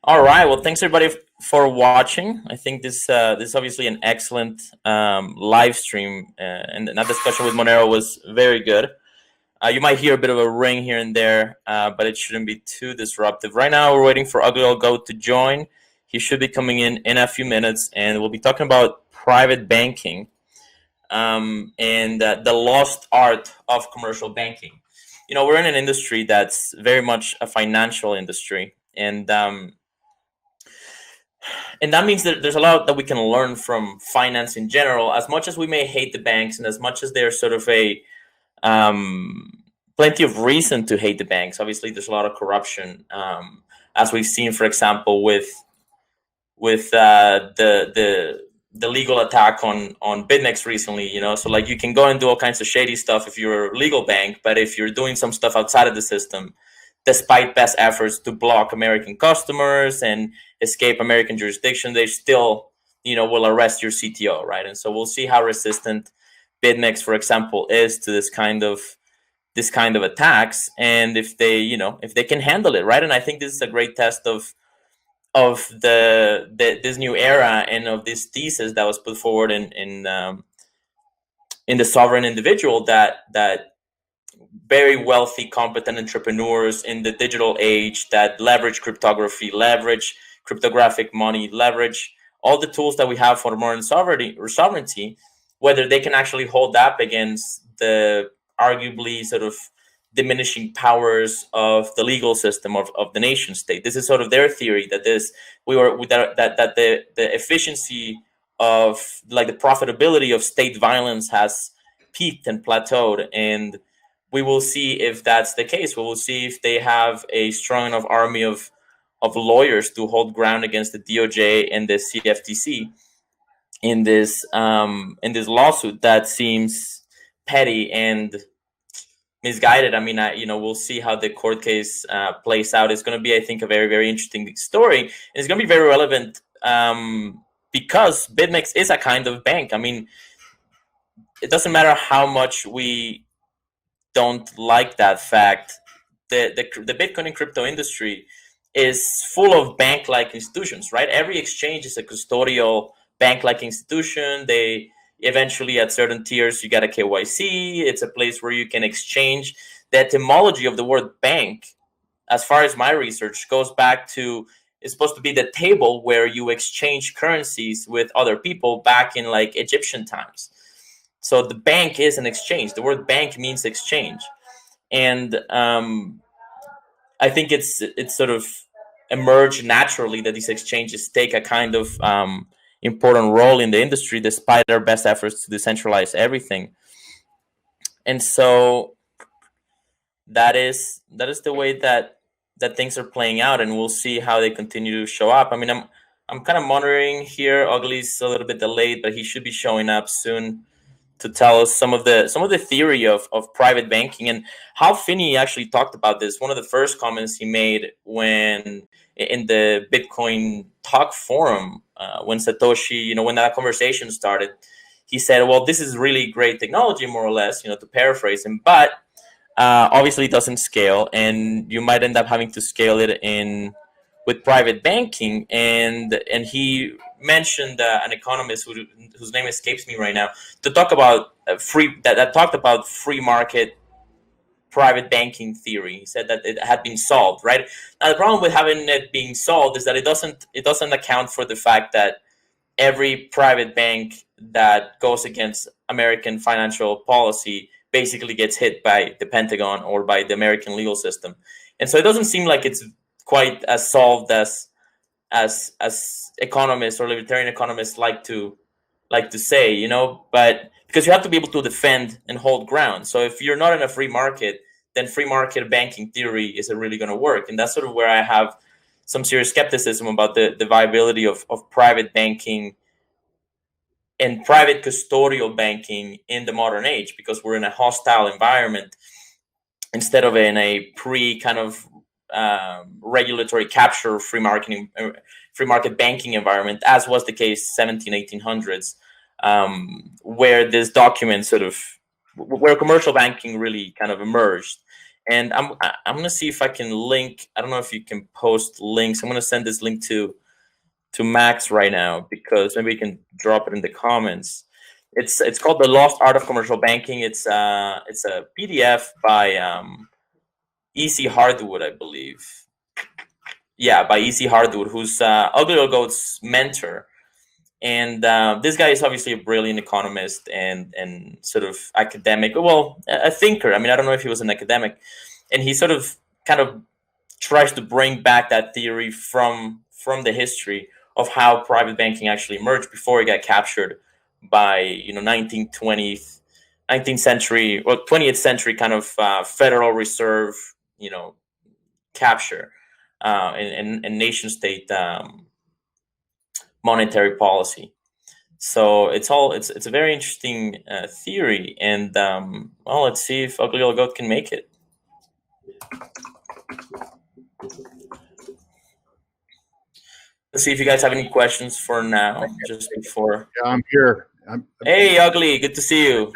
All right. Well, thanks everybody for watching. I think this is obviously an excellent live stream, and that discussion with Monero was very good. You might hear a bit of a ring here and there, but it shouldn't be too disruptive. Right now, we're waiting for Ugly Old Goat to join. He should be coming in a few minutes, and we'll be talking about private banking and the lost art of commercial banking. We're in an industry that's very much a financial industry, and that means that there's a lot that we can learn from finance in general. As much as we may hate the banks, and as much as they're sort of a um, plenty of reason to hate the banks. Obviously, there's a lot of corruption, as we've seen, for example, with the legal attack on Bitmex recently. So like you can go and do all kinds of shady stuff if you're a legal bank, but if you're doing some stuff outside of the system, despite best efforts to block American customers and escape American jurisdiction, they still, will arrest your CTO, right? And so we'll see how resistant Bitmex, for example, is to this kind of attacks, and if they can handle it, right? And I think this is a great test of this new era and of this thesis that was put forward in the sovereign individual, that very wealthy, competent entrepreneurs in the digital age that leverage cryptography, leverage cryptographic money, leverage all the tools that we have for modern sovereignty, whether they can actually hold up against the arguably sort of diminishing powers of the legal system of the nation state. This is sort of their theory, that the efficiency of, like, the profitability of state violence has peaked and plateaued, and we will see if that's the case. We will see if they have a strong enough army of lawyers to hold ground against the DOJ and the CFTC in this lawsuit that seems petty and misguided. I mean, we'll see how the court case plays out. It's going to be, I think, a very, very interesting story. And it's going to be very relevant because Bitmex is a kind of bank. I mean, it doesn't matter how much we don't like that fact. The Bitcoin and crypto industry is full of bank-like institutions, right? Every exchange is a custodial bank-like institution. They eventually, at certain tiers, you get a KYC. It's a place where you can exchange. The etymology of the word bank, as far as my research, goes back to, it's supposed to be the table where you exchange currencies with other people back in, like, Egyptian times. So the bank is an exchange. The word bank means exchange. And I think it's sort of emerged naturally that these exchanges take a kind of important role in the industry, despite our best efforts to decentralize everything. And so that is the way that things are playing out, and we'll see how they continue to show up. I mean, I'm kind of monitoring here. Ugly's a little bit delayed, but he should be showing up soon to tell us some of the theory of private banking and how Finney actually talked about this. One of the first comments he made when in the Bitcoin talk forum, when Satoshi, when that conversation started, he said, well, this is really great technology, more or less, to paraphrase him, but obviously it doesn't scale, and you might end up having to scale it in with private banking. And he mentioned an economist whose name escapes me right now, to talk about that talked about free market private banking theory. He said that it had been solved, right? Now the problem with having it being solved is that it doesn't account for the fact that every private bank that goes against American financial policy basically gets hit by the Pentagon or by the American legal system. And so it doesn't seem like it's quite as solved as economists or libertarian economists like to say, but because you have to be able to defend and hold ground. So if you're not in a free market, then free market banking theory isn't really going to work. And that's sort of where I have some serious skepticism about the viability of private banking and private custodial banking in the modern age, because we're in a hostile environment instead of in a pre kind of regulatory capture free market banking environment, as was the case 1800s, where this document where commercial banking really kind of emerged. And I'm gonna see if I can link. I don't know if you can post links. I'm gonna send this link to Max right now, because maybe you can drop it in the comments. It's called The Lost Art of Commercial Banking. It's a PDF by E.C. Hardwood, I believe. Yeah, by E.C. Hardwood, who's Ugly Little Goat's mentor. And this guy is obviously a brilliant economist and sort of academic. Well, a thinker. I mean, I don't know if he was an academic, and he sort of kind of tries to bring back that theory from the history of how private banking actually emerged before it got captured by 19th century or 20th century kind of Federal Reserve capture and nation state monetary policy. So it's a very interesting theory, and well, let's see if Ugly Little Goat can make it. Let's see if you guys have any questions for now, just before. Yeah, I'm here. Hey, Ugly, good to see you.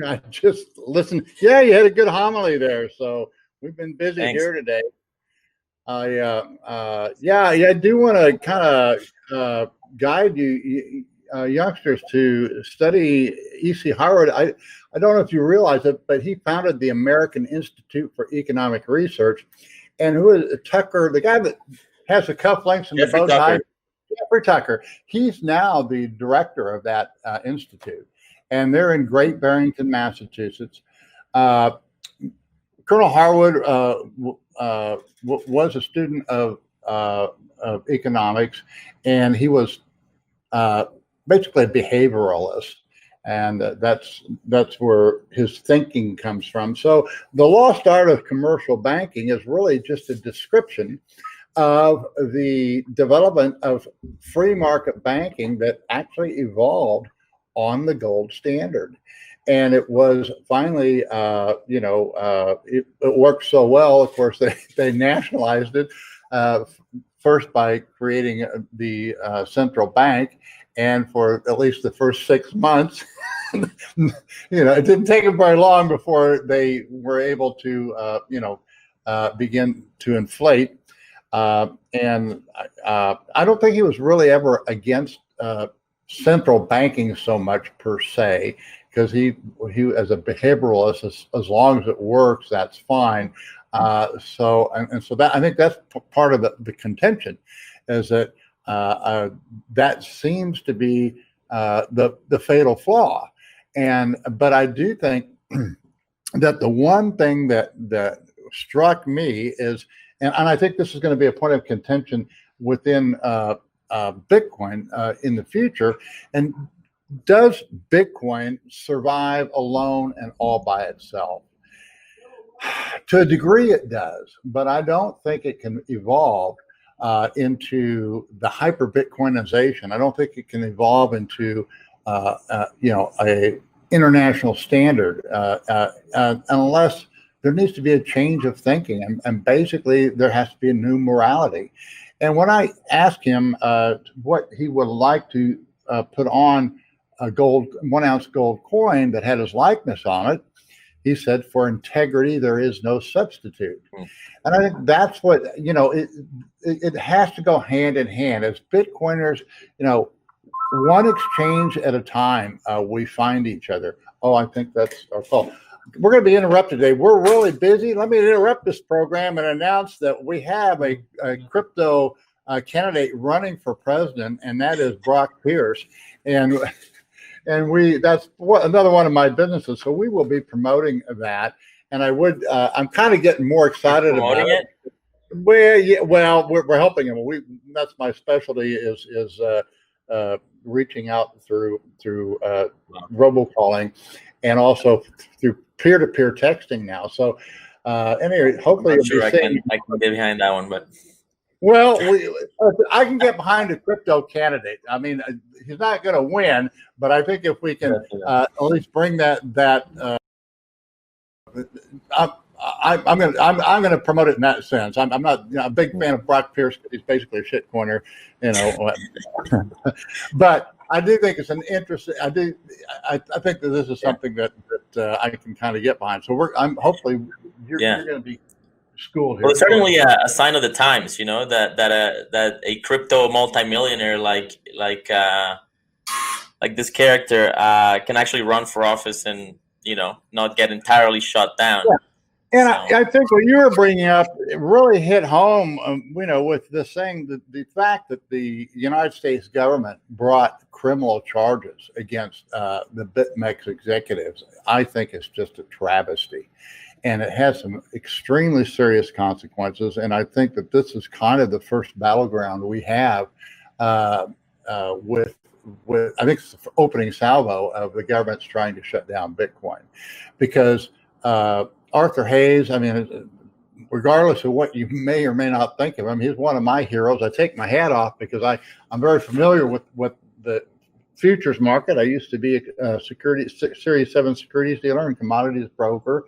I just listened. Yeah, you had a good homily there. So we've been busy Thanks. here today. I do want to kind of guide you youngsters to study E.C. Howard. I don't know if you realize it, but he founded the American Institute for Economic Research, and who is Tucker, the guy that has the cufflinks and the bow tie? Jeffrey Tucker. He's now the director of that institute, and they're in Great Barrington, Massachusetts. Colonel Harwood was a student of economics, and he was basically a behavioralist, and that's where his thinking comes from. So the lost art of commercial banking is really just a description of the development of free market banking that actually evolved on the gold standard. And it was finally, it worked so well. Of course, they nationalized it first by creating the central bank. And for at least the first 6 months, it didn't take them very long before they were able to, begin to inflate. And I don't think he was really ever against central banking so much per se, because he as a behavioralist, as long as it works, that's fine. So that, I think that's part of the contention, is that that seems to be the fatal flaw. But I do think that the one thing that struck me is, and I think this is going to be a point of contention within Bitcoin in the future, and does Bitcoin survive alone and all by itself? To a degree it does, but I don't think it can evolve into the hyper Bitcoinization. I don't think it can evolve into a international standard unless there needs to be a change of thinking, and basically there has to be a new morality. And when I asked him what he would like to put on a 1 ounce gold coin that had his likeness on it, he said, "For integrity, there is no substitute." And I think that's what, it has to go hand in hand. As Bitcoiners, one exchange at a time, we find each other. Oh, I think that's our call. We're going to be interrupted today. We're really busy. Let me interrupt this program and announce that we have a crypto candidate running for president, and that is Brock Pierce. And that's another one of my businesses. So we will be promoting that. And I'm kind of getting more excited about it. Well, we're helping him. That's my specialty is reaching out through robocalling, and also through peer-to-peer texting now. So anyway, hopefully I can get behind that one, but well, I can get behind a crypto candidate. I mean, he's not going to win, but I think if we can at least bring that I'm going to promote it in that sense. I'm not a big fan of Brock Pierce because he's basically a shitcoiner, but I do think it's an interesting. I think that this is something that I can kind of get behind. So I'm hopefully you're going to be schooled here. Well, it's certainly a sign of the times, that a crypto multimillionaire like this character can actually run for office and not get entirely shut down. Yeah. And I think what you were bringing up really hit home, with this thing, the fact that the United States government brought criminal charges against the Bitmex executives, I think is just a travesty. And it has some extremely serious consequences. And I think that this is kind of the first battleground we have with I think it's the opening salvo of the government's trying to shut down Bitcoin, because Arthur Hayes, I mean, regardless of what you may or may not think of him, he's one of my heroes. I take my hat off because I'm very familiar with the futures market. I used to be a Series 7 securities dealer and commodities broker.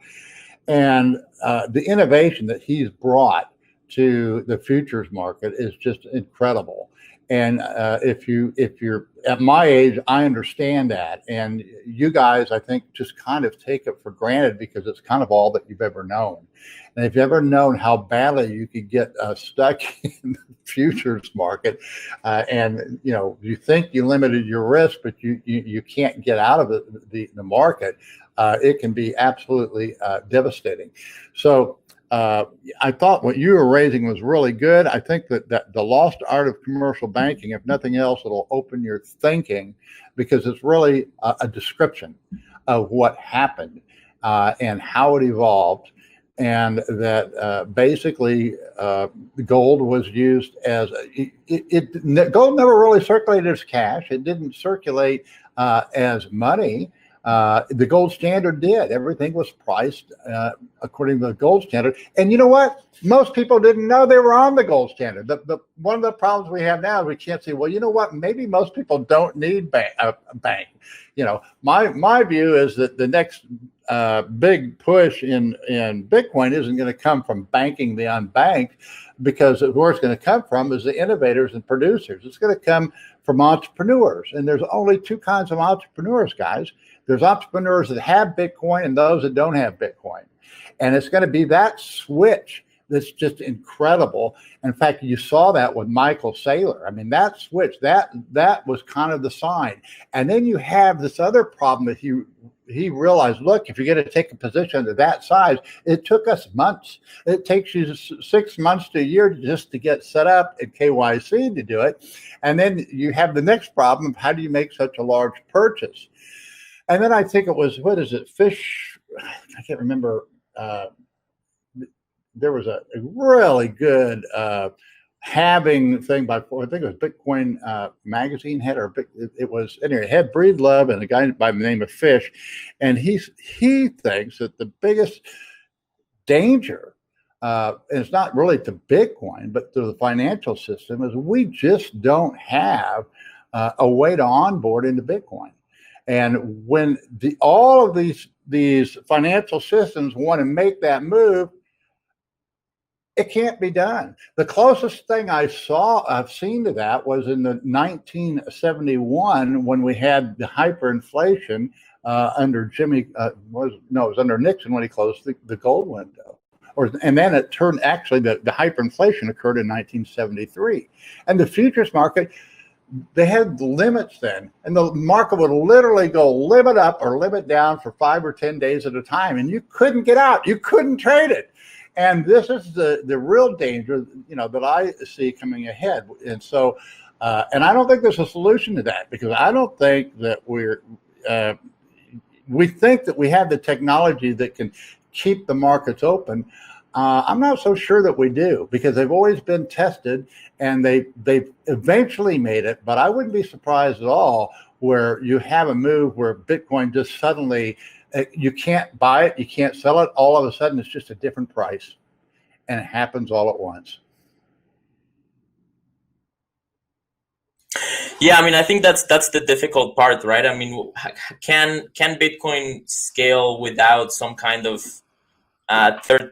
And the innovation that he's brought to the futures market is just incredible. And if you're at my age, I understand that. And you guys, I think, just kind of take it for granted because it's kind of all that you've ever known. And if you've ever known how badly you could get stuck in the futures market, and you think you limited your risk, but you can't get out of the market, it can be absolutely devastating. So I thought what you were raising was really good. I think that the lost art of commercial banking, if nothing else, it'll open your thinking, because it's really a description of what happened and how it evolved, and that basically gold was used as gold never really circulated as cash. It didn't circulate as money. The gold standard did. Everything was priced according to the gold standard. And you know what? Most people didn't know they were on the gold standard. One of the problems we have now is we can't say, well, you know what? Maybe most people don't need a bank. My view is that the next big push in Bitcoin isn't going to come from banking the unbanked, because where it's going to come from is the innovators and producers. It's going to come from entrepreneurs. And there's only two kinds of entrepreneurs, guys. There's entrepreneurs that have Bitcoin and those that don't have Bitcoin. And it's going to be that switch that's just incredible. In fact, you saw that with Michael Saylor. I mean, that switch, that was kind of the sign. And then you have this other problem that he realized, look, if you're going to take a position of that size, it took us months. It takes you 6 months to a year just to get set up at KYC to do it. And then you have the next problem of how do you make such a large purchase? And then I think it was, what is it, Fish? I can't remember. There was a really good halving thing by, I think it was Bitcoin magazine had, it was, anyway, it had Breed Love and a guy by the name of Fish. And he thinks that the biggest danger, and it's not really to Bitcoin, but to the financial system, is we just don't have a way to onboard into Bitcoin. And when all of these financial systems want to make that move, it can't be done. The closest thing I've seen to that was in the 1971 when we had the hyperinflation under it was under Nixon when he closed the gold window. And then it turned, actually, the hyperinflation occurred in 1973. And the futures market, they had limits then, and the market would literally go limit up or limit down for 5 or 10 days at a time, and you couldn't get out. You couldn't trade it. And this is the real danger, that I see coming ahead. And so, and I don't think there's a solution to that, because I don't think that we think that we have the technology that can keep the markets open. I'm not so sure that we do, because they've always been tested and they've eventually made it. But I wouldn't be surprised at all where you have a move where Bitcoin just suddenly, you can't buy it, you can't sell it. All of a sudden, it's just a different price, and it happens all at once. Yeah, I mean, I think that's the difficult part, right? I mean, can Bitcoin scale without some kind of third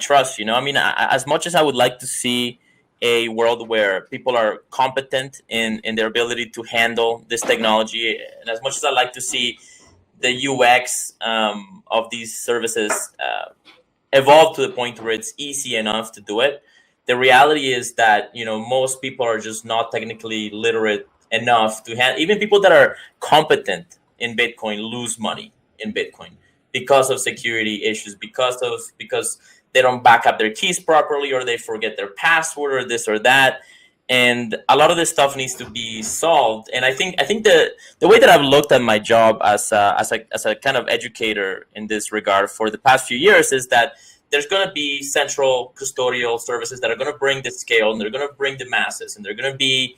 trust? I mean, as much as I would like to see a world where people are competent in their ability to handle this technology. And as much as I like to see the UX of these services evolve to the point where it's easy enough to do it, the reality is that most people are just not technically literate enough to handle. Even people that are competent in Bitcoin lose money in Bitcoin because of security issues, because they don't back up their keys properly, or they forget their password, or this or that. And a lot of this stuff needs to be solved. And I think the way that I've looked at my job as a kind of educator in this regard for the past few years is that there's going to be central custodial services that are going to bring the scale, and they're going to bring the masses, and they're going to be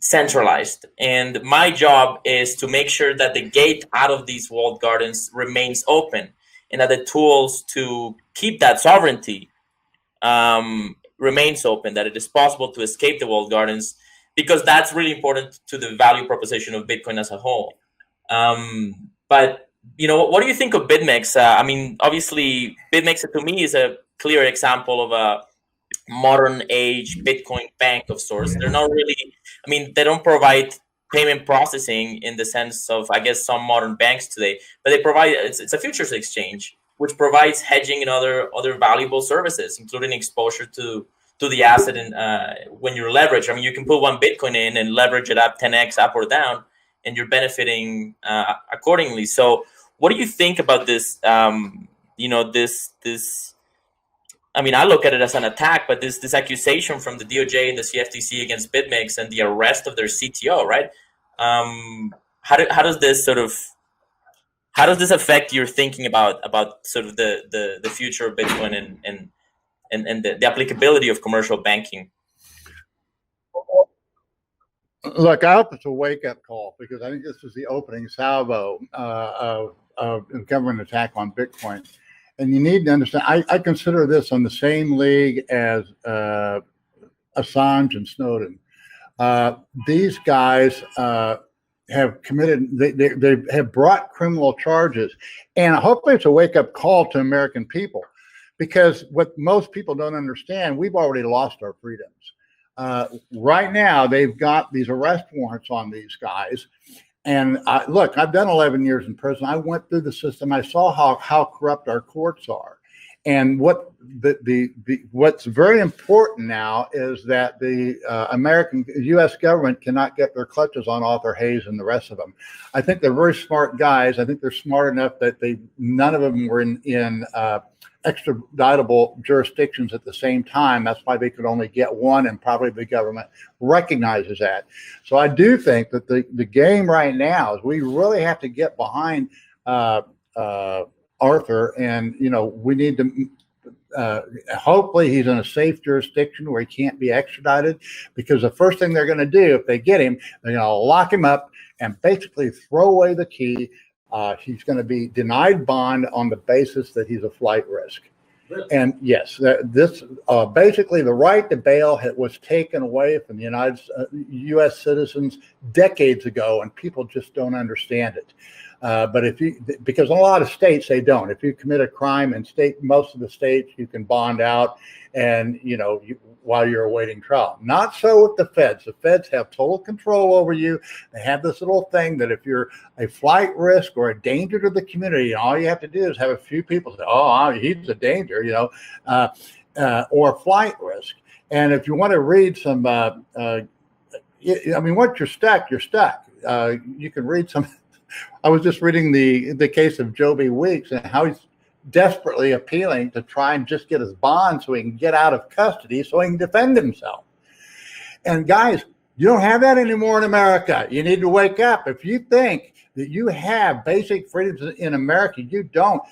centralized. And my job is to make sure that the gate out of these walled gardens remains open, and that the tools to keep that sovereignty remains open, that it is possible to escape the walled gardens, because that's really important to the value proposition of Bitcoin as a whole. But what do you think of Bitmex? I mean, obviously, Bitmex to me is a clear example of a modern age Bitcoin bank of sorts. They're not really, I mean, they don't provide payment processing in the sense of, I guess, some modern banks today, but they provide, it's a futures exchange, which provides hedging and other valuable services, including exposure to the asset. And when you're leveraged, I mean, you can put one Bitcoin in and leverage it up 10x up or down, and you're benefiting accordingly. So what do you think about this? This. I mean, I look at it as an attack, but this accusation from the DOJ and the CFTC against Bitmex and the arrest of their CTO, right? How does this affect your thinking about sort of the future of Bitcoin and the applicability of commercial banking? Look, I hope it's a wake-up call, because I think this is the opening salvo of a government attack on Bitcoin. And you need to understand, I consider this on the same league as Assange and Snowden. These guys have committed, they have brought criminal charges. And hopefully it's a wake-up call to American people, because what most people don't understand, we've already lost our freedoms. Right now, they've got these arrest warrants on these guys. And look, I've done 11 years in prison. I went through the system. I saw how corrupt our courts are. And what's very important now is that the U.S. government cannot get their clutches on Arthur Hayes and the rest of them. I think they're very smart guys. I think they're smart enough that none of them were in extraditable jurisdictions at the same time. That's why they could only get one, and probably the government recognizes that. So I do think that the game right now is we really have to get behind Arthur, and we need to hopefully he's in a safe jurisdiction where he can't be extradited, because the first thing they're going to do if they get him, they're going to lock him up and basically throw away the key. He's going to be denied bond on the basis that he's a flight risk. Really? And yes, this basically the right to bail was taken away from the U.S. citizens decades ago, and people just don't understand it. But because in a lot of states they don't. If you commit a crime in most of the states, you can bond out, and while you're awaiting trial. Not so with the feds. The feds have total control over you. They have this little thing that if you're a flight risk or a danger to the community, all you have to do is have a few people say, "Oh, he's a danger," or a flight risk. And if you want to read some, once you're stuck, you're stuck. You can read some. I was just reading the case of Joby Weeks and how he's desperately appealing to try and just get his bond so he can get out of custody so he can defend himself. And guys, you don't have that anymore in America. You need to wake up. If you think that you have basic freedoms in America, you don't.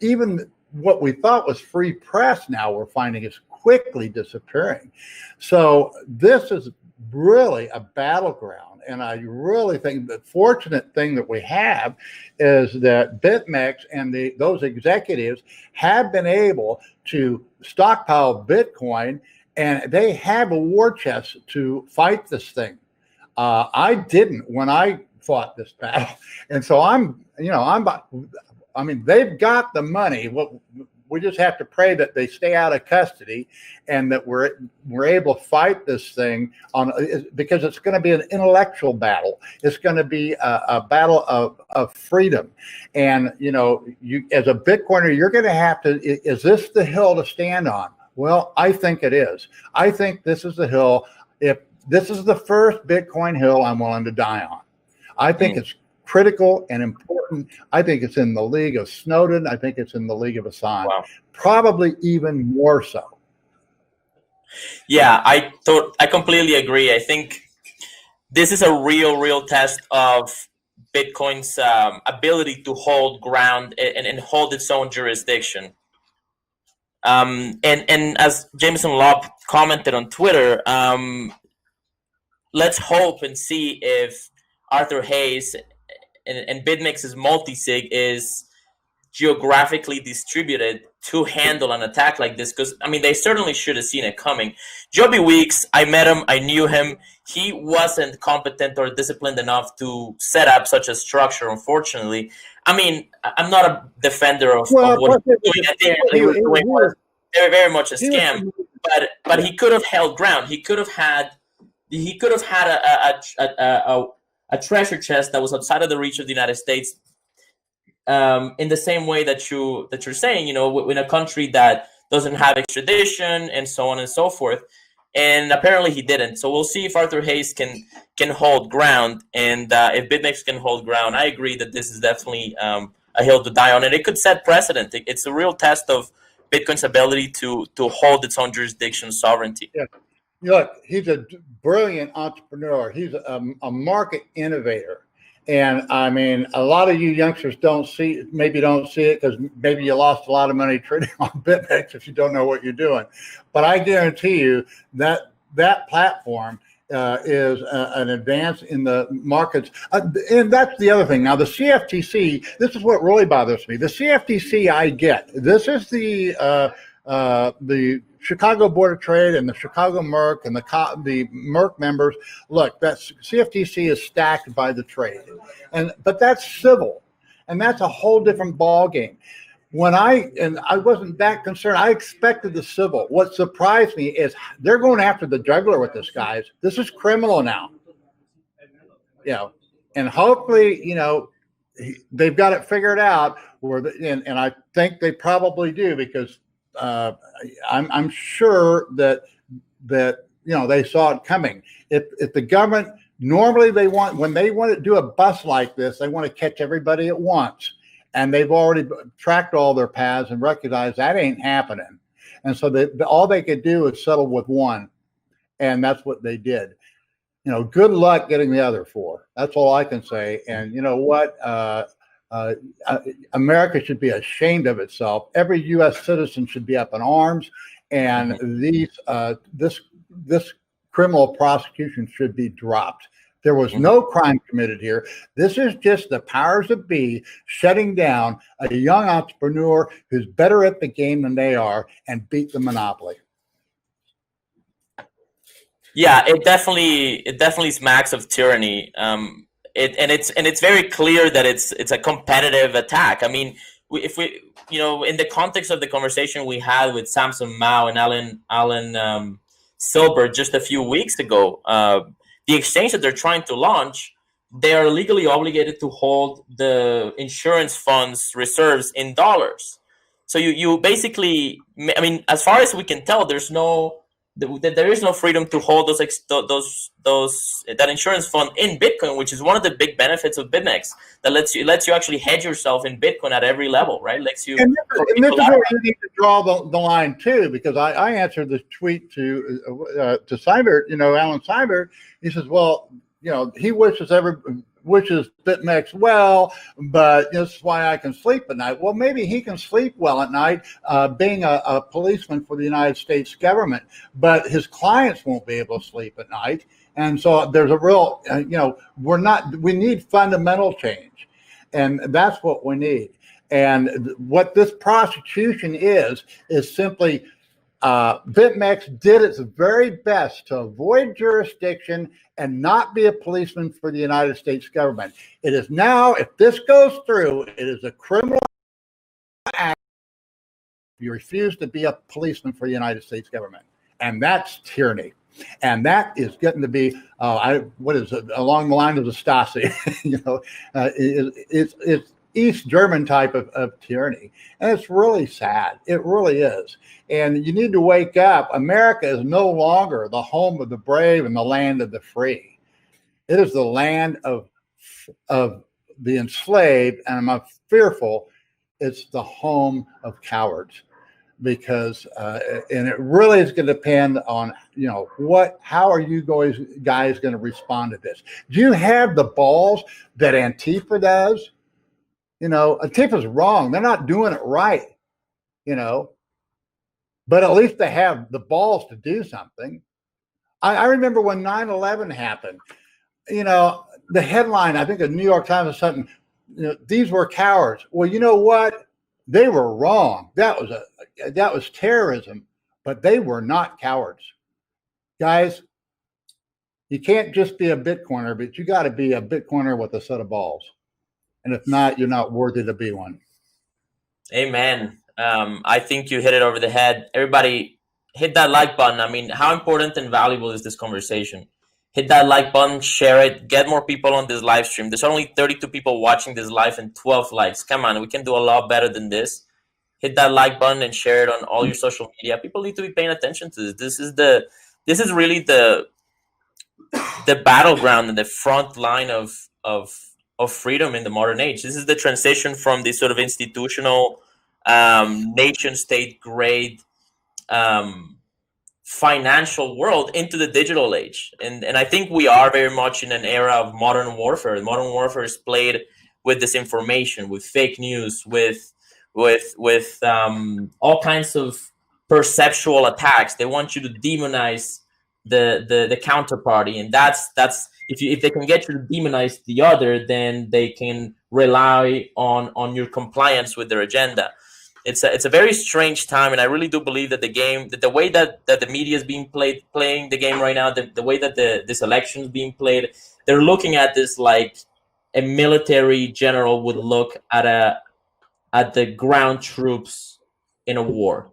Even what we thought was free press now we're finding is quickly disappearing. So this is really a battleground. And I really think the fortunate thing that we have is that Bitmex and those executives have been able to stockpile Bitcoin, and they have a war chest to fight this thing. I didn't when I fought this battle, and so they've got the money. What We just have to pray that they stay out of custody, and that we're able to fight this thing because it's going to be an intellectual battle. It's going to be a battle of freedom. And you as a Bitcoiner, you're going to have to. Is this the hill to stand on? Well, I think it is. I think this is the hill. If this is the first Bitcoin hill I'm willing to die on. I think it's critical and important. I think it's in the league of Snowden. I think it's in the league of Assange. Wow. Probably even more so. Yeah, I completely agree. I think this is a real test of Bitcoin's ability to hold ground and hold its own jurisdiction. And as Jameson Lobb commented on Twitter, let's hope and see if Arthur Hayes and Bitmex's multi-sig is geographically distributed to handle an attack like this, because I mean they certainly should have seen it coming. Joby Weeks, I met him, I knew him. He wasn't competent or disciplined enough to set up such a structure, unfortunately. I mean, I'm not a defender of what he was doing. He was doing very, very much a scam, but he could have held ground. He could have had a treasure chest that was outside of the reach of the United States. In the same way that you're saying, in a country that doesn't have extradition and so on and so forth, and apparently he didn't. So we'll see if Arthur Hayes can hold ground, and if Bitmex can hold ground. I agree that this is definitely a hill to die on, and it could set precedent. It's a real test of Bitcoin's ability to hold its own jurisdiction sovereignty. Yeah. Look, he's a brilliant entrepreneur. He's a market innovator. And I mean, a lot of you youngsters don't see it because maybe you lost a lot of money trading on Bitmex if you don't know what you're doing. But I guarantee you that platform is an advance in the markets. And that's the other thing. Now, the CFTC, this is what really bothers me. The CFTC, I get. This is the Chicago Board of Trade and the Chicago Merc and the Merc members. Look, that CFTC is stacked by the trade, but that's civil, and that's a whole different ball game. I wasn't that concerned. I expected the civil. What surprised me is they're going after the juggler with this, guys. This is criminal now. And hopefully, they've got it figured out. And I think they probably do, because I'm sure that they saw it coming. If the government normally when they want to do a bust like this, they want to catch everybody at once, and they've already tracked all their paths and recognized that ain't happening, and so all they could do is settle with one, and that's what they did. Good luck getting the other four. That's all I can say. And you know what? America should be ashamed of itself. Every U.S. citizen should be up in arms, and this criminal prosecution should be dropped. There was no crime committed here. This is just the powers that be shutting down a young entrepreneur who's better at the game than they are and beat the monopoly. Yeah, it definitely smacks of tyranny. It's very clear that it's a competitive attack. I mean, if we in the context of the conversation we had with Samson Mao and Alan Silber just a few weeks ago, the exchange that they're trying to launch, they are legally obligated to hold the insurance fund's reserves in dollars. So you basically, I mean, as far as we can tell, there is no freedom to hold that insurance fund in Bitcoin, which is one of the big benefits of Bitmex, that lets you actually hedge yourself in Bitcoin at every level, right? Lets you. And this is where you need to draw the line too, because I answered this tweet to Seibert, Alan Seibert. He says, well, he wishes Bitmex well, but this is why I can sleep at night. Well, maybe he can sleep well at night, being a policeman for the United States government, but his clients won't be able to sleep at night. And so there's a real, we need fundamental change, and that's what we need. And what this prosecution is simply Bitmex did its very best to avoid jurisdiction and not be a policeman for the United States government. It is now, if this goes through, it is a criminal act You refuse to be a policeman for the United States government. And that's tyranny. And that is getting to be, what is it, along the line of the Stasi, it's East German type of tyranny. And it's really sad. It really is. And you need to wake up. America is no longer the home of the brave and the land of the free. It is the land of the enslaved, and I'm fearful it's the home of cowards, because and it really is going to depend on how are you guys going to respond to this? Do you have the balls that Antifa does? Antifa's wrong. They're not doing it right, but at least they have the balls to do something. I remember when 9/11 happened, the headline, I think the New York Times or something, these were cowards. Well, you know what? They were wrong. That was terrorism, but they were not cowards. Guys, you can't just be a Bitcoiner, but you got to be a Bitcoiner with a set of balls. And if not, you're not worthy to be one. Amen. I think you hit it over the head. Everybody, hit that like button. I mean, how important and valuable is this conversation? Hit that like button, share it, get more people on this live stream. There's only 32 people watching this live and 12 likes. Come on, we can do a lot better than this. Hit that like button and share it on all your social media. People need to be paying attention to this. This is really the battleground and the front line of freedom in the modern age. This is the transition from this sort of institutional nation state grade financial world into the digital age, and I think we are very much in an era of modern warfare. Modern warfare is played with disinformation, with fake news, with all kinds of perceptual attacks. They want you to demonize the counterparty, and that's if they can get you to demonize the other, then they can rely on your compliance with their agenda. It's a very strange time, and I really do believe that the way that the media is being playing the game right now, the way that this election is being played, they're looking at this like a military general would look at the ground troops in a war.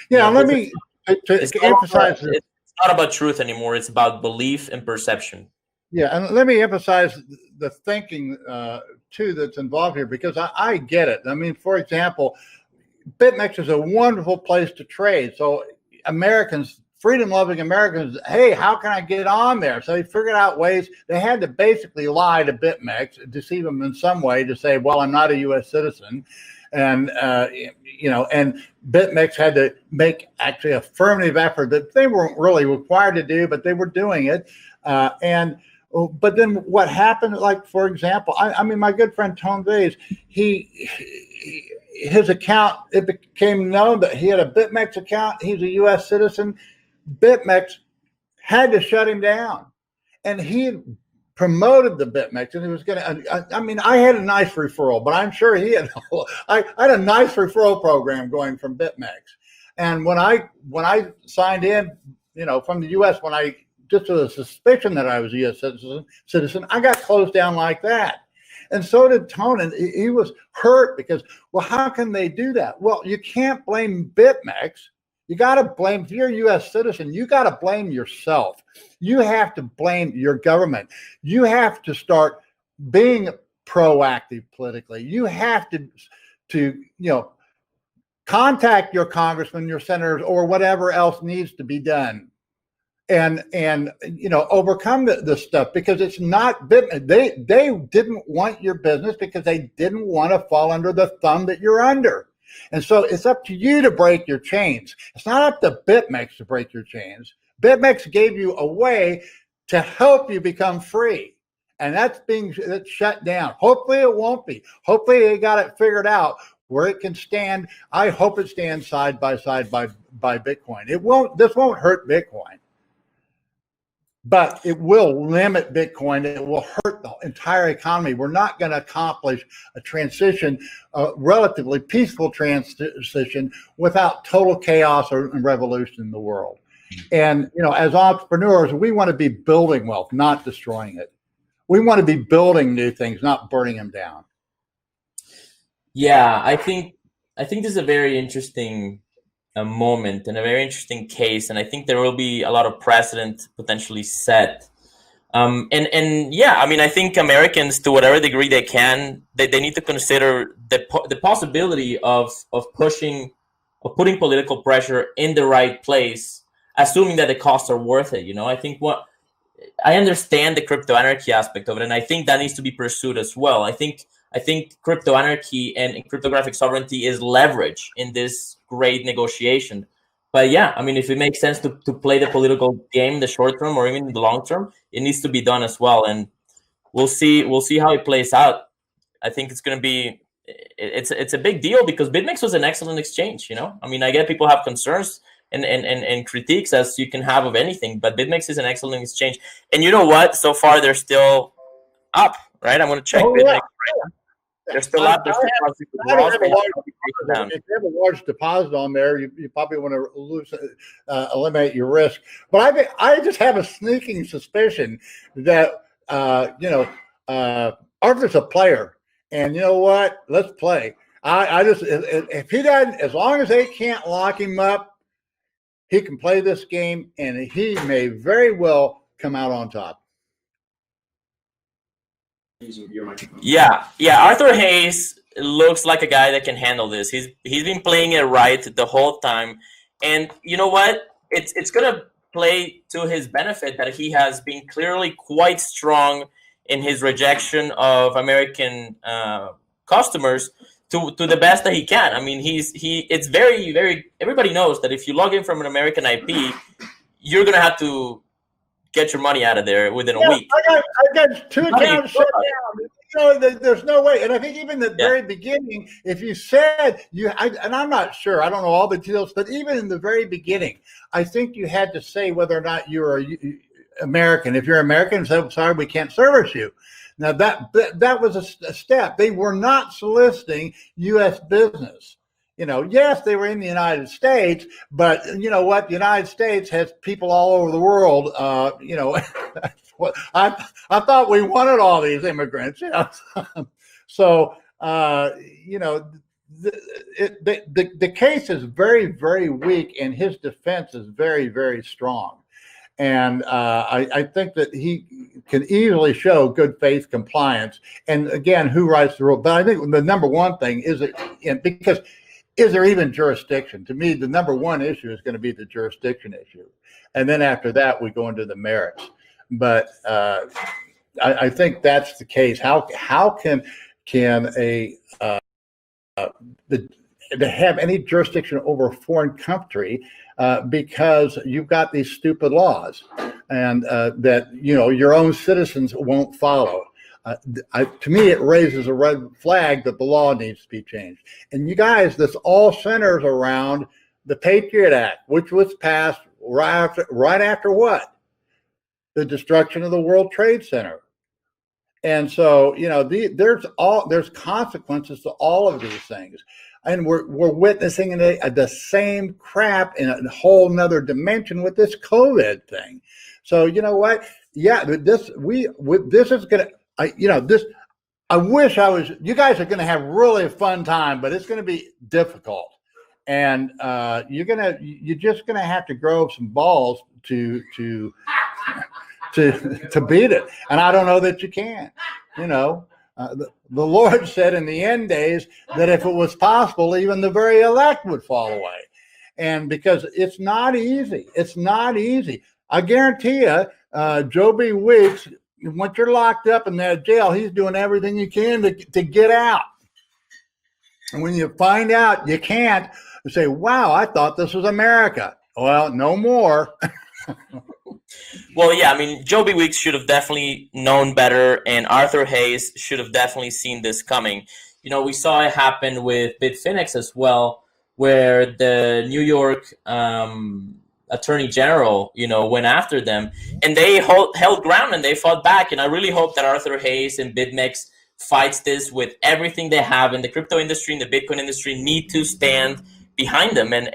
Yeah, let me emphasize it's not about truth anymore. It's about belief and perception. Yeah, and let me emphasize the thinking too that's involved here, because I get it. I mean, for example, Bitmex is a wonderful place to trade. So Americans, freedom-loving Americans, hey, how can I get on there? So they figured out ways. They had to basically lie to Bitmex, deceive them in some way to say, well, I'm not a U.S. citizen. And, and Bitmex had to make actually affirmative effort that they weren't really required to do, but they were doing it. But then what happened, like, for example, I mean, my good friend Tone Days, his account, it became known that he had a Bitmex account. He's a U.S. citizen. Bitmex had to shut him down. And he promoted the Bitmex, and he was going to, I mean, I had a nice referral, but I'm sure he had, I had a nice referral program going from Bitmex. And when I signed in, from the U.S., when I just with a suspicion that I was a U.S. citizen, I got closed down like that. And so did Tone, and he was hurt because, well, how can they do that? Well, you can't blame Bitmex. You got to blame, if you're a U.S. citizen, you got to blame yourself. You have to blame your government. You have to start being proactive politically. You have to contact your congressman, your senators, or whatever else needs to be done. And overcome this stuff, because it's not Bitmex. They didn't want your business because they didn't want to fall under the thumb that you're under. And so it's up to you to break your chains. It's not up to Bitmex to break your chains. Bitmex gave you a way to help you become free, and that's shut down. Hopefully it won't be. Hopefully they got it figured out where it can stand. I hope it stands side by side by Bitcoin. It won't. This won't hurt Bitcoin. But it will limit Bitcoin. It will hurt the entire economy. We're not going to accomplish a transition, a relatively peaceful transition, without total chaos or revolution in the world. And, as entrepreneurs, we want to be building wealth, not destroying it. We want to be building new things, not burning them down. Yeah, I think I think this is a very interesting moment and a very interesting case, and I think there will be a lot of precedent potentially set. And yeah, I mean, I think Americans, to whatever degree they can, they need to consider the possibility of putting political pressure in the right place, assuming that the costs are worth it. I think what I understand the crypto anarchy aspect of it, and I think that needs to be pursued as well. I think crypto anarchy and cryptographic sovereignty is leverage in this great negotiation. But yeah, I mean, if it makes sense to play the political game in the short term or even in the long term, it needs to be done as well. And we'll see how it plays out. I think it's going to be it's a big deal because Bitmex was an excellent exchange. I mean, I get people have concerns and critiques as you can have of anything, but Bitmex is an excellent exchange. And you know what? So far, they're still up, right? I'm going to check Bitmex. Right? They're still up. They're still positive withdrawals. If you have a large deposit on there, you probably want to eliminate your risk. But I just have a sneaking suspicion that Arthur's a player, and you know what? Let's play. I just if he doesn't, as long as they can't lock him up, he can play this game, and he may very well come out on top. Yeah. Arthur Hayes looks like a guy that can handle this. He's been playing it right the whole time, and you know what? It's gonna play to his benefit that he has been clearly quite strong in his rejection of American customers to the best that he can. I mean, it's very, very. Everybody knows that if you log in from an American IP, you're gonna have to get your money out of there within a week. I got 2 accounts shut down. There's no way. And I think even the very beginning, if you said and I'm not sure, I don't know all the details, but even in the very beginning, I think you had to say whether or not you were American. If you're American, say, sorry, we can't service you. Now that was a step. They were not soliciting U.S. business. Yes, they were in the United States, but you know what? The United States has people all over the world. I thought we wanted all these immigrants. So the case is very, very weak, and his defense is very, very strong. And I think that he can easily show good faith compliance. And again, who writes the rule? But I think the number one thing is because. Is there even jurisdiction? To me, the number one issue is going to be the jurisdiction issue. And then after that, we go into the merits. But I think that's the case. How can to have any jurisdiction over a foreign country because you've got these stupid laws and that, your own citizens won't follow? To me, it raises a red flag that the law needs to be changed. And you guys, this all centers around the Patriot Act, which was passed right after what? The destruction of the World Trade Center. And so, there's consequences to all of these things. And we're witnessing the same crap in a whole nother dimension with this COVID thing. So, you know what? Yeah, this is going to. I wish you guys are going to have really a fun time, but it's going to be difficult. And you're just going to have to grow some balls to beat it. And I don't know that you can, the Lord said in the end days that if it was possible, even the very elect would fall away. And because it's not easy, I guarantee you, Joe B. Weeks, once you're locked up in that jail, he's doing everything he can to get out. And when you find out you can't, you say, wow, I thought this was America. Well, no more. Well, yeah, I mean, Joe B. Weeks should have definitely known better, and Arthur Hayes should have definitely seen this coming. We saw it happen with Bitfinex as well, where the New York Attorney General, went after them, and they held ground and they fought back. And I really hope that Arthur Hayes and Bitmex fights this with everything they have, in the crypto industry and the Bitcoin industry need to stand behind them and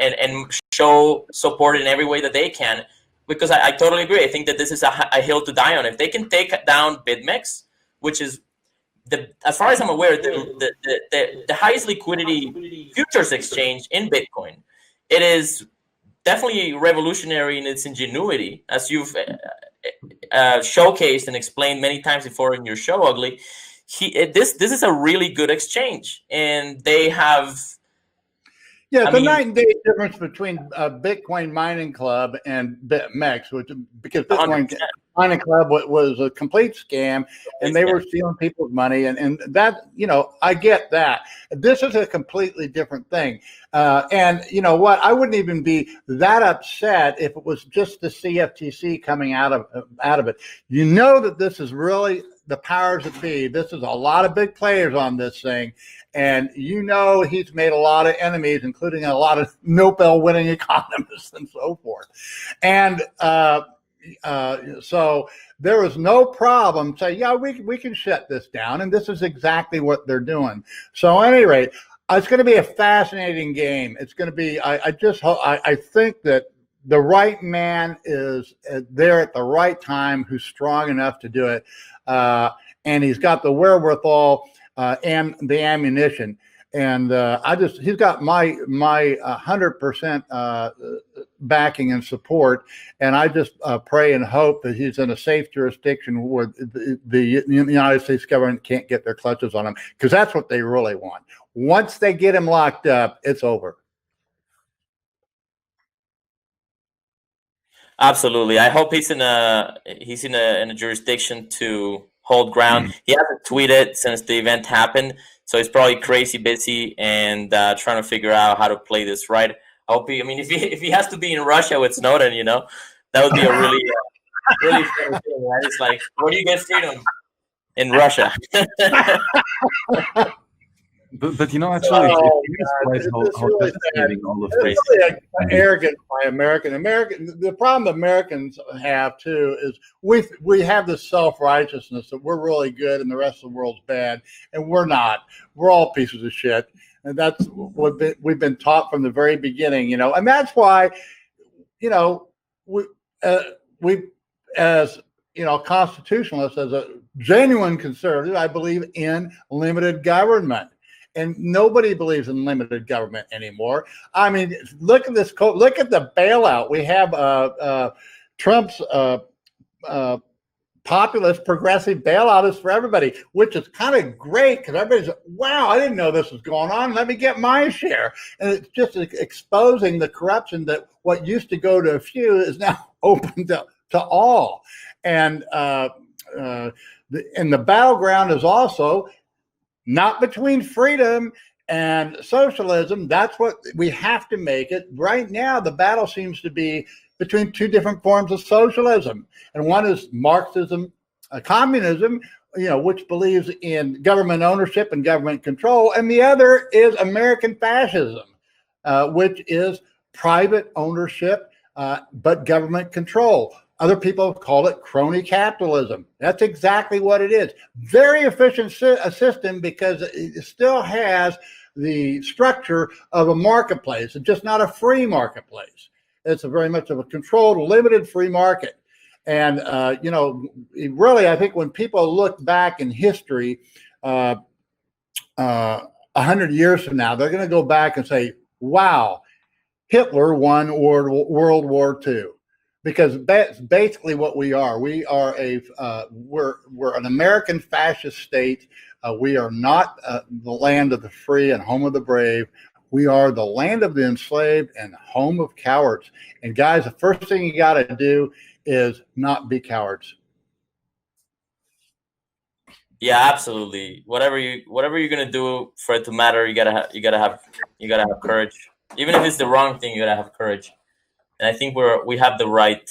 show support in every way that they can. Because I totally agree. I think that this is a hill to die on. If they can take down Bitmex, which is as far as I'm aware, the highest liquidity futures exchange in Bitcoin. It is definitely revolutionary in its ingenuity, as you've showcased and explained many times before in your show, Ugly. This is a really good exchange, and they have. Yeah, it's a night and day difference between Bitcoin Mining Club and Bitmex, because Bitcoin 100%. Mining Club was a complete scam, and they were stealing people's money, and that, I get that. This is a completely different thing, and you know what? I wouldn't even be that upset if it was just the CFTC coming out of it. You know that this is really the powers that be. This is a lot of big players on this thing. And he's made a lot of enemies, including a lot of Nobel-winning economists and so forth. And so there was no problem saying, yeah, we can shut this down. And this is exactly what they're doing. So at any rate, it's going to be a fascinating game. It's going to be, I think that the right man is there at the right time, who's strong enough to do it. And he's got the wherewithal and the ammunition, and he's got my 100% backing and support, and I just pray and hope that he's in a safe jurisdiction where the United States government can't get their clutches on him, because that's what they really want. Once they get him locked up, it's over. Absolutely. I hope he's in a jurisdiction to hold ground. He hasn't tweeted since the event happened, so he's probably crazy busy and trying to figure out how to play this right. I hope if he has to be in Russia with Snowden, that would be a really really funny thing, right? It's like, where do you get freedom? In Russia. But actually, it is quite how fascinating all of this. It's really arrogant by American. The problem Americans have too is we have this self-righteousness that we're really good and the rest of the world's bad, and we're not. We're all pieces of shit, and that's what we've been taught from the very beginning. And that's why, we as constitutionalists, as a genuine conservative, I believe in limited government. And nobody believes in limited government anymore. I mean, look at this. Look at the bailout. We have Trump's populist progressive bailout is for everybody, which is kind of great, because everybody's, wow, I didn't know this was going on. Let me get my share. And it's just exposing the corruption that what used to go to a few is now open to all. And the battleground is also not between freedom and socialism. That's what we have to make it. Right now, the battle seems to be between two different forms of socialism. And one is Marxism, communism, which believes in government ownership and government control. And the other is American fascism, which is private ownership, but government control. Other people call it crony capitalism. That's exactly what it is. Very efficient system, because it still has the structure of a marketplace. It's just not a free marketplace. It's a very much of a controlled, limited free market. And, really, I think when people look back in history, 100 years from now, they're going to go back and say, wow, Hitler won World War II. Because that's basically what we are. We are we're an American fascist state. We are not the land of the free and home of the brave. We are the land of the enslaved and home of cowards. And guys, the first thing you got to do is not be cowards. Yeah, absolutely. Whatever you're gonna do for it to matter, you gotta have courage. Even if it's the wrong thing, you gotta have courage. And I think we're on the right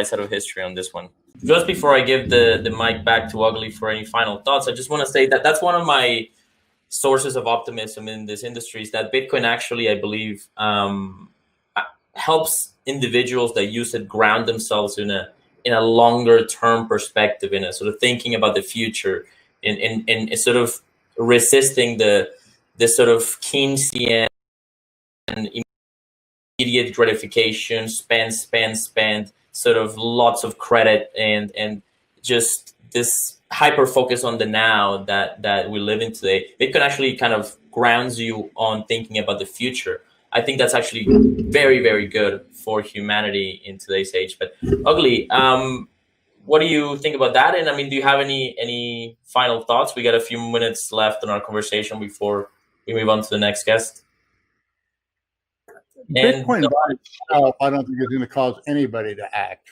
side of history on this one. Just before I give the mic back to Ugly for any final thoughts, I just want to say that that's one of my sources of optimism in this industry, is that Bitcoin actually, I believe, helps individuals that use it ground themselves in a longer term perspective, in a sort of thinking about the future, in sort of resisting the sort of Keynesian and immediate gratification, spend, sort of lots of credit, and just this hyper focus on the now that we live in today, Bitcoin actually kind of grounds you on thinking about the future. I think that's actually very, very good for humanity in today's age. But Ugly, what do you think about that? And I mean, do you have any final thoughts? We got a few minutes left in our conversation before we move on to the next guest. Bitcoin by itself, I don't think is going to cause anybody to act.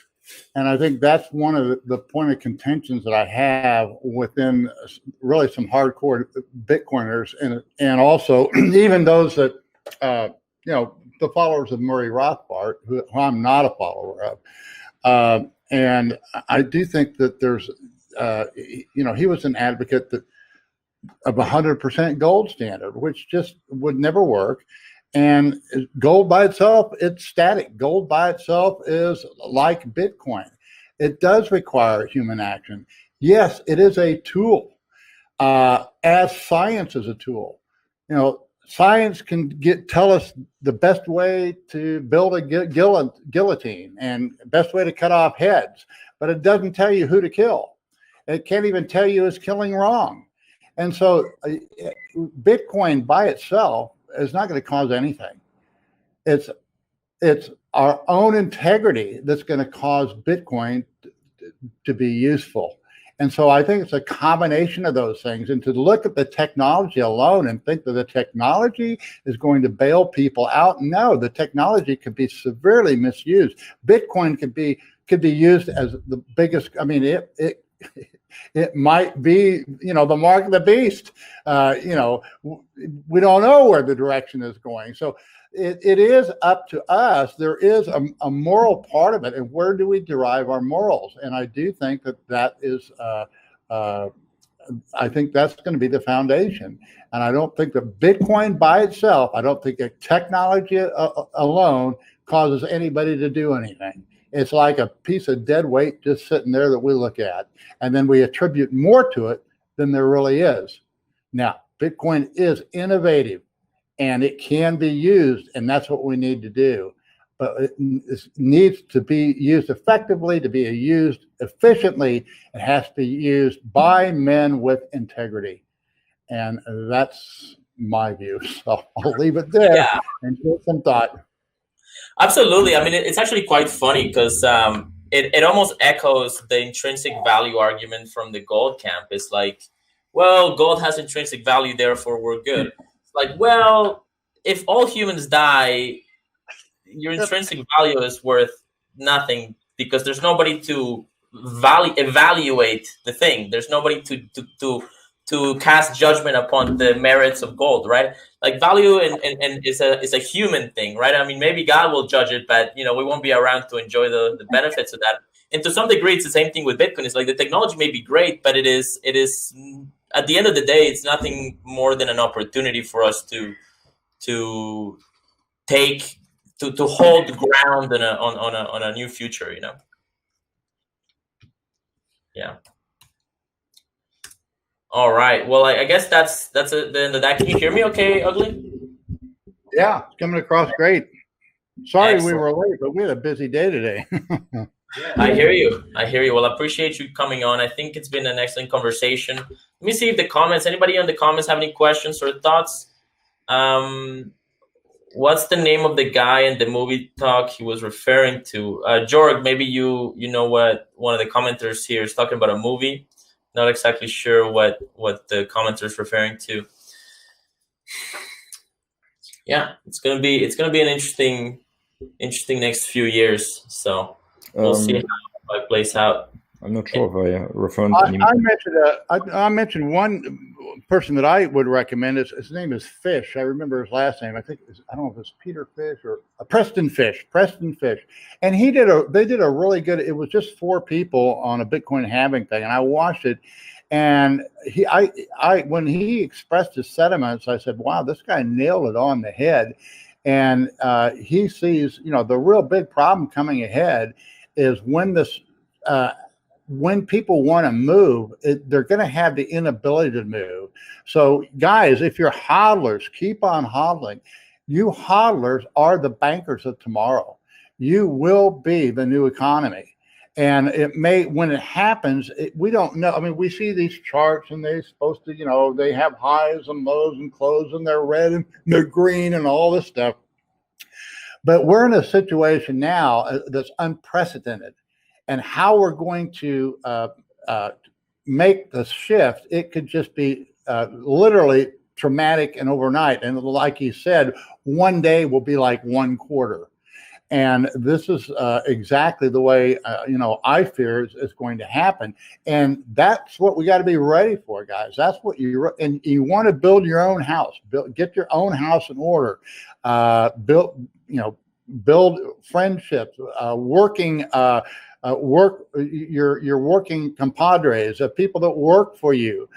And I think that's one of the point of contentions that I have within really some hardcore Bitcoiners, and also even those that, the followers of Murray Rothbard, who I'm not a follower of. And I do think that there's, he was an advocate of 100% gold standard, which just would never work. And gold by itself, it's static. Gold by itself is like Bitcoin. It does require human action. Yes, it is a tool, as science is a tool. Science can tell us the best way to build a guillotine and best way to cut off heads, but it doesn't tell you who to kill. It can't even tell you is killing wrong. And so Bitcoin by itself is not going to cause anything. It's our own integrity that's going to cause Bitcoin to be useful. And so I think it's a combination of those things. And to look at the technology alone and think that the technology is going to bail people out, no, the technology could be severely misused. Bitcoin could be used as the biggest. I mean, it might be, the mark of the beast. We don't know where the direction is going. So it is up to us. There is a moral part of it. And where do we derive our morals? And I do think that is, I think that's going to be the foundation. And I don't think that Bitcoin by itself, I don't think that technology alone causes anybody to do anything. It's like a piece of dead weight just sitting there that we look at, and then we attribute more to it than there really is. Now, Bitcoin is innovative, and it can be used, and that's what we need to do. But it needs to be used effectively, to be used efficiently. It has to be used by men with integrity. And that's my view. So I'll leave it there and give some thought. Absolutely. I mean, it's actually quite funny because it almost echoes the intrinsic value argument from the gold camp. It's like, well, gold has intrinsic value, therefore we're good. It's like, well, if all humans die, your intrinsic value is worth nothing because there's nobody to evaluate the thing. There's nobody to cast judgment upon the merits of gold, right? Like value and is a human thing, right? I mean, maybe God will judge it, but we won't be around to enjoy the benefits of that. And to some degree, it's the same thing with Bitcoin. It's like the technology may be great, but it is at the end of the day, it's nothing more than an opportunity for us to hold ground on a new future, Yeah. All right. Well, I guess that's the end of that. Can you hear me okay, Ugly? Yeah, it's coming across great. Sorry Excellent. We were late, but we had a busy day today. I hear you. Well, I appreciate you coming on. I think it's been an excellent conversation. Let me see if anybody in the comments have any questions or thoughts? What's the name of the guy in the movie talk he was referring to? Jorg, maybe you know what one of the commenters here is talking about a movie. Not exactly sure what the commenter is referring to. Yeah, it's gonna be an interesting next few years. So we'll see how it plays out. I'm not sure if I referred to I mentioned one person that I would recommend. His name is Fish. I remember his last name. I don't know if it's Peter Fish or Preston Fish. And they did a really good. It was just 4 people on a Bitcoin halving thing, and I watched it. And when he expressed his sentiments, I said, "Wow, this guy nailed it on the head." And he sees, the real big problem coming ahead is when people want to move, they're going to have the inability to move. So guys, if you're hodlers, keep on hodling. You hodlers are the bankers of tomorrow. You will be the new economy. And it may, when it happens, we don't know. I mean, we see these charts and they're supposed to, you know, they have highs and lows and close and they're red and they're green and all this stuff. But we're in a situation now that's unprecedented. And how we're going to make the shift, it could just be literally traumatic and overnight. And like you said, one day will be like one quarter. And this is exactly the way, you know, I fear is going to happen. And that's what we got to be ready for, guys. That's what and you want to build your own house, get your own house in order, build friendships, working, work your working compadres, people that work for you,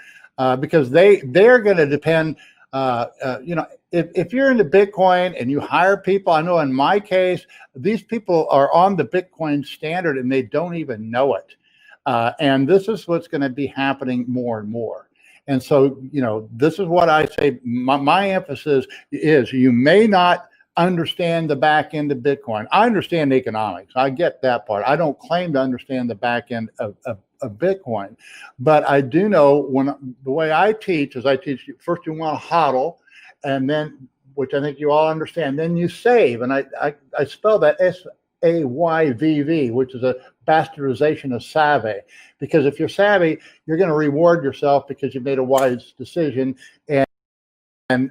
because they're going to depend. You know, if you're into Bitcoin and you hire people, I know in my case, these people are on the Bitcoin standard and they don't even know it. And this is what's going to be happening more and more. And so, you know, this is what I say. My emphasis is you may not understand the back end of Bitcoin. I understand economics. I get that part. I don't claim to understand the back end of Bitcoin, but I do know the way I teach is I teach you first you want to hodl, and then, which I think you all understand, then you save. And I spell that SAYVV, which is a bastardization of savvy, because if you're savvy, you're going to reward yourself because you made a wise decision and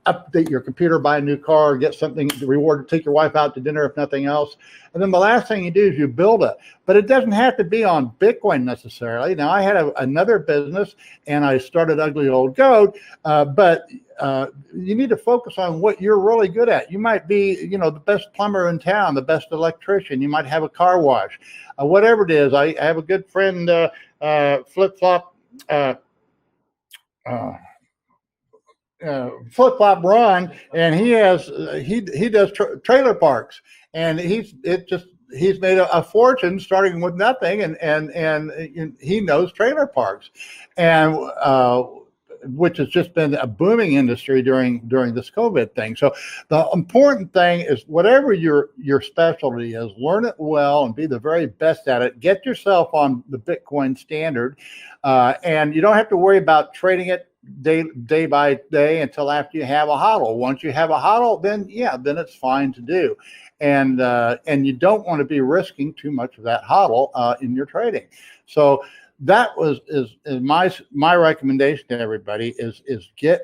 update your computer, buy a new car, get something to reward, take your wife out to dinner if nothing else. And then the last thing you do is you build it. But it doesn't have to be on Bitcoin necessarily. Now, I had another business and I started Ugly Old Goat, but you need to focus on what you're really good at. You might be, you know, the best plumber in town, the best electrician. You might have a car wash, whatever it is. I have a good friend, Flip Flop. Flip Flop Ron, and he does trailer parks, and he's made a fortune starting with nothing, and he knows trailer parks, and which has just been a booming industry during this COVID thing. So the important thing is whatever your specialty is, learn it well and be the very best at it. Get yourself on the Bitcoin standard, and you don't have to worry about trading it day by day until after you have a hodl. Once you have a hodl, then it's fine to do, and you don't want to be risking too much of that hodl in your trading. So that is my recommendation to everybody is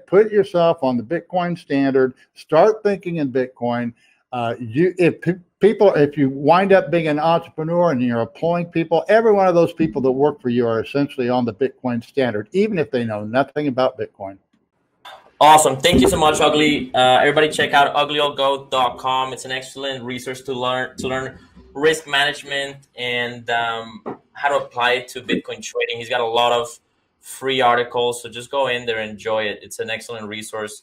put yourself on the Bitcoin standard. Start thinking in Bitcoin. If you wind up being an entrepreneur and you're employing people, every one of those people that work for you are essentially on the Bitcoin standard, even if they know nothing about Bitcoin. Awesome. Thank you so much, Ugly. Everybody check out uglyoldgoat.com. It's an excellent resource to learn risk management and how to apply it to Bitcoin trading. He's got a lot of free articles, so just go in there and enjoy it. It's an excellent resource.